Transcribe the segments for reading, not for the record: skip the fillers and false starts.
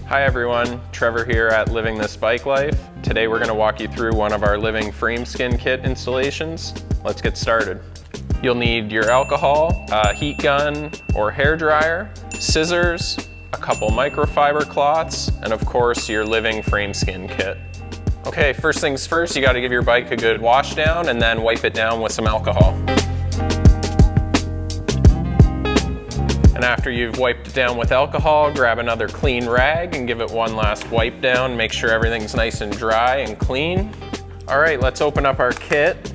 Hi everyone, Trevor here at Living This Bike Life. Today we're going to walk you through one of our living frame skin kit installations. Let's get started. You'll need your alcohol, a heat gun or hair dryer, scissors, a couple microfiber cloths, and of course your living frame skin kit. Okay, first things first, you got to give your bike a good wash down and then wipe it down with some alcohol. And after you've wiped it down with alcohol, grab another clean rag and give it one last wipe down. Make sure everything's nice and dry and clean. All right, let's open up our kit.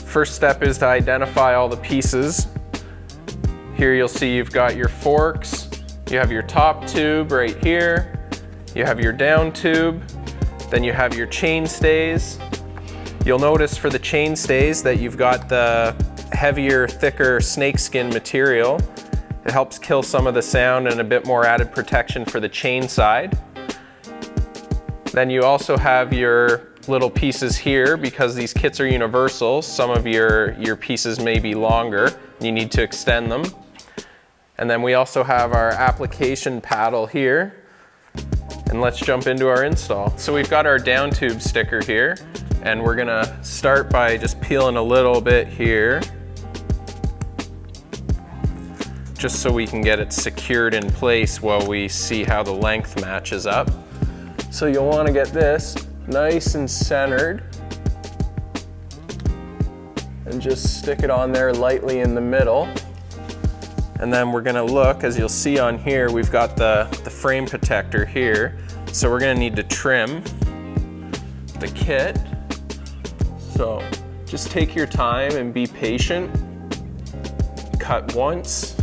First step is to identify all the pieces. Here you'll see you've got your forks, you have your top tube right here, you have your down tube, then you have your chainstays. You'll notice for the chainstays that you've got the heavier, thicker snakeskin material. It helps kill some of the sound and a bit more added protection for the chain side. Then you also have your little pieces here because these kits are universal. Some of your pieces may be longer. You need to extend them. And then we also have our application paddle here. And let's jump into our install. So we've got our down tube sticker here, and we're gonna start by just peeling a little bit here, just so we can get it secured in place while we see how the length matches up. So you'll want to get this nice and centered and just stick it on there lightly in the middle. And then we're going to look, as you'll see on here, we've got the frame protector here. So we're going to need to trim the kit. So just take your time and be patient. Cut once.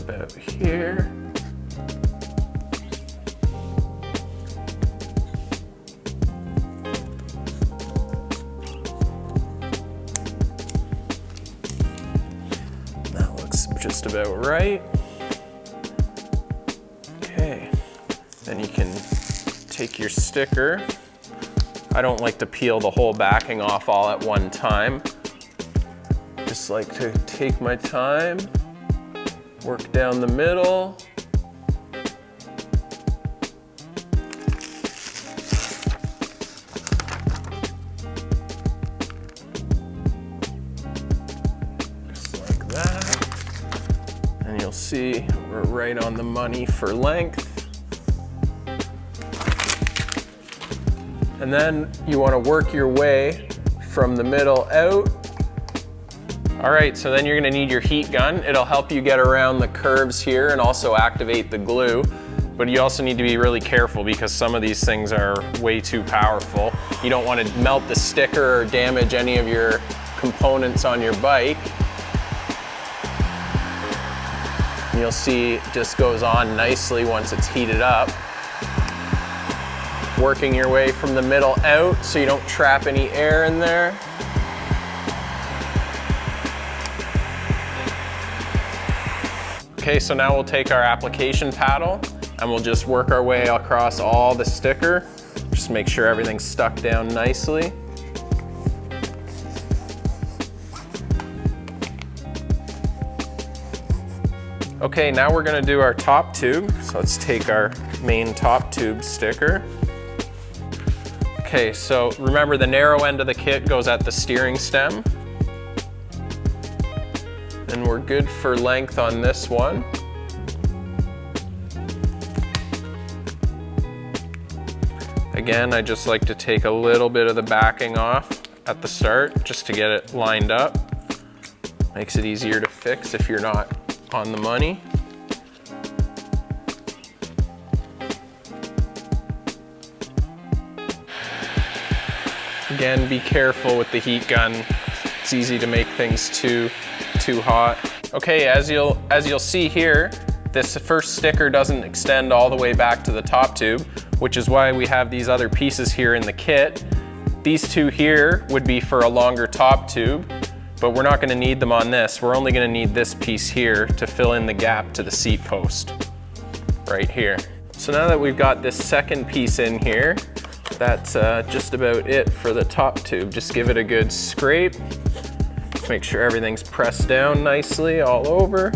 About here. That looks just about right. Okay, then you can take your sticker. I don't like to peel the whole backing off all at one time. Just like to take my time. Work down the middle. Just like that. And you'll see we're right on the money for length. And then you want to work your way from the middle out. All right, so then you're gonna need your heat gun. It'll help you get around the curves here and also activate the glue. But you also need to be really careful because some of these things are way too powerful. You don't want to melt the sticker or damage any of your components on your bike. And you'll see it just goes on nicely once it's heated up. Working your way from the middle out so you don't trap any air in there. Okay, so now we'll take our application paddle and we'll just work our way across all the sticker. Just make sure everything's stuck down nicely. Okay, now we're gonna do our top tube. So let's take our main top tube sticker. Okay, so remember the narrow end of the kit goes at the steering stem. And we're good for length on this one. Again, I just like to take a little bit of the backing off at the start just to get it lined up. Makes it easier to fix if you're not on the money. Again, be careful with the heat gun. It's easy to make things too hot. Okay, as you'll see here, this first sticker doesn't extend all the way back to the top tube, which is why we have these other pieces here in the kit. These two here would be for a longer top tube, but we're not gonna need them on this. We're only gonna need this piece here to fill in the gap to the seat post, right here. So now that we've got this second piece in here, that's just about it for the top tube. Just give it a good scrape. Make sure everything's pressed down nicely all over.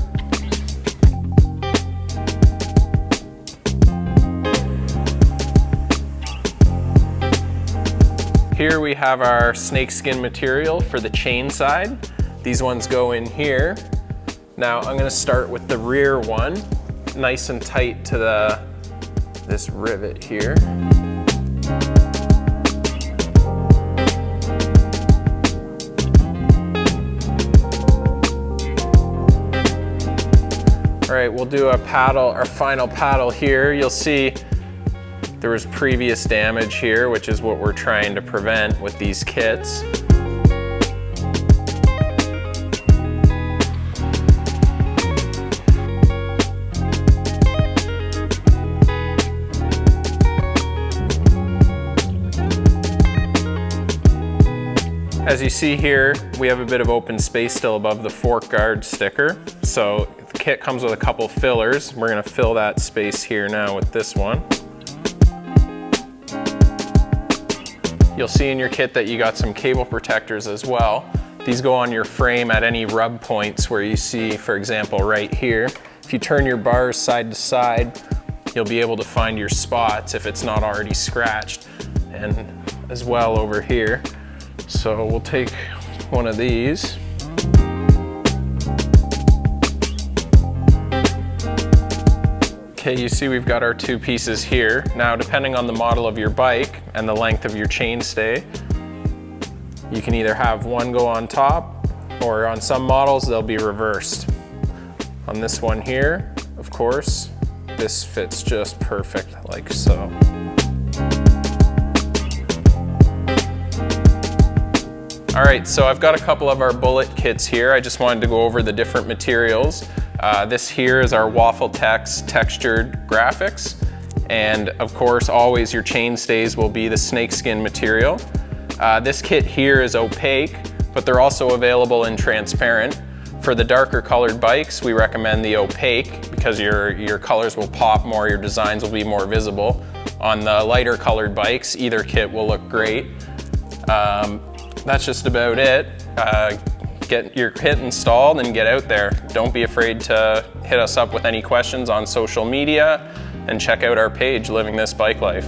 Here we have our snakeskin material for the chain side. These ones go in here. Now I'm gonna start with the rear one, nice and tight to this rivet here. All right, we'll do a paddle, our final paddle here. You'll see there was previous damage here, which is what we're trying to prevent with these kits. As you see here, we have a bit of open space still above the fork guard sticker. So the kit comes with a couple fillers. We're gonna fill that space here now with this one. You'll see in your kit that you got some cable protectors as well. These go on your frame at any rub points where you see, for example, right here. If you turn your bars side to side, you'll be able to find your spots if it's not already scratched, and as well over here. So we'll take one of these. Okay, you see we've got our two pieces here. Now, depending on the model of your bike and the length of your chainstay, you can either have one go on top, or on some models, they'll be reversed. On this one here, of course, this fits just perfect, like so. All right, so I've got a couple of our bullet kits here. I just wanted to go over the different materials. This here is our Waffle Tex textured graphics. And of course, always your chainstays will be the snakeskin material. This kit here is opaque, but they're also available in transparent. For the darker colored bikes, we recommend the opaque because your colors will pop more, your designs will be more visible. On the lighter colored bikes, either kit will look great. That's just about it. Get your kit installed and get out there. Don't be afraid to hit us up with any questions on social media and check out our page, Living This Bike Life.